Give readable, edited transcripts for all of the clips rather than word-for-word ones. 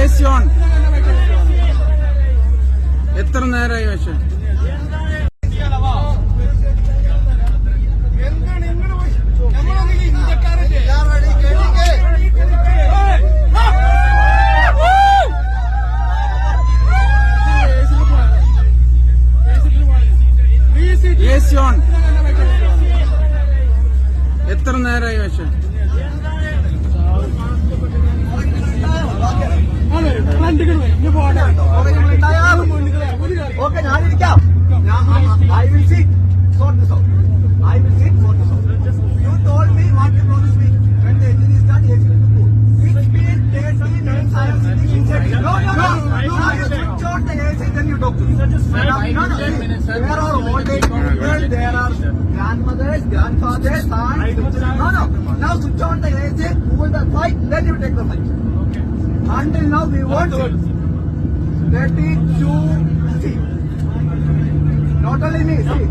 AC on. എത്ര നേരമായി പക്ഷേ AC on. എത്ര നേരമായി പക്ഷേ Okay, I will sit, sort this out. I will sit, sort this out. You told me what you promised me. When the engine is done, AC will go. Which means 30 minutes I am sitting inside. No. You switch on the AC, then you talk to me. There are old age people, there are grandmothers, grandfathers, aunts. No. Now switch on the AC, who will the fight, then you take the fight. Until now we want 32 see. Not only me, see.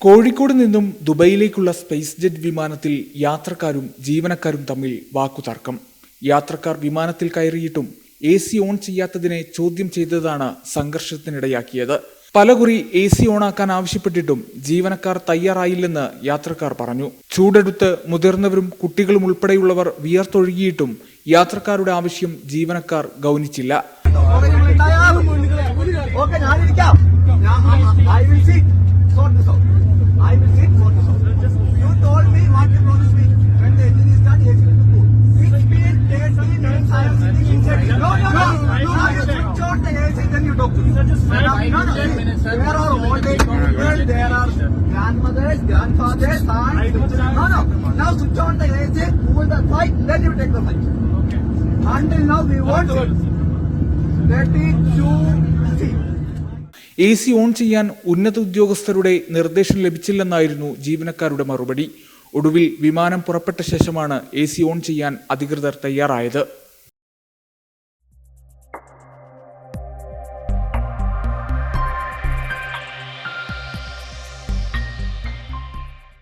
Kozhikode നിന്നും ദുബൈയിലേക്കുള്ള space jet വിമാനത്തിൽ യാത്രക്കാരും ജീവനക്കാരും തമ്മിൽ വാക്കുതർക്കം. യാത്രക്കാർ വിമാനത്തിൽ കയറിയിട്ടും AC on ചെയ്യാത്തതിനെ ചോദ്യം ചെയ്തതാണ് സംഘർഷത്തിനിടയാക്കിയത്. പലകുറി AC ഓണാക്കാൻ ആവശ്യപ്പെട്ടിട്ടും ജീവനക്കാർ തയ്യാറായില്ലെന്ന് യാത്രക്കാർ പറഞ്ഞു. ചൂടെടുത്ത് മുതിർന്നവരും കുട്ടികളും ഉൾപ്പെടെയുള്ളവർ വിയർത്തൊഴുകിയിട്ടും യാത്രക്കാരുടെ ആവശ്യം ജീവനക്കാർ ഗൗനിച്ചില്ല. Okay, I will sit, sort this out. I will sit, sort this out. You told me what you promised me. When the engine is done, AC will go. Which means 30 minutes I am sitting inside. No. You switch on the AC, then you talk to me. There are old age people, there are grandmothers, grandfathers, aunts. No. Now switch on the AC, who will the fight, then you take the fight. Until now we want 32 see. AC on ചെയ്യാൻ ഉന്നത ഉദ്യോഗസ്ഥരുടെ നിർദ്ദേശം ലഭിച്ചില്ലെന്നായിരുന്നു ജീവനക്കാരുടെ മറുപടി. ഒടുവിൽ വിമാനം പുറപ്പെട്ട ശേഷമാണ് AC ഓൺ ചെയ്യാൻ അധികൃതർ തയ്യാറായത്.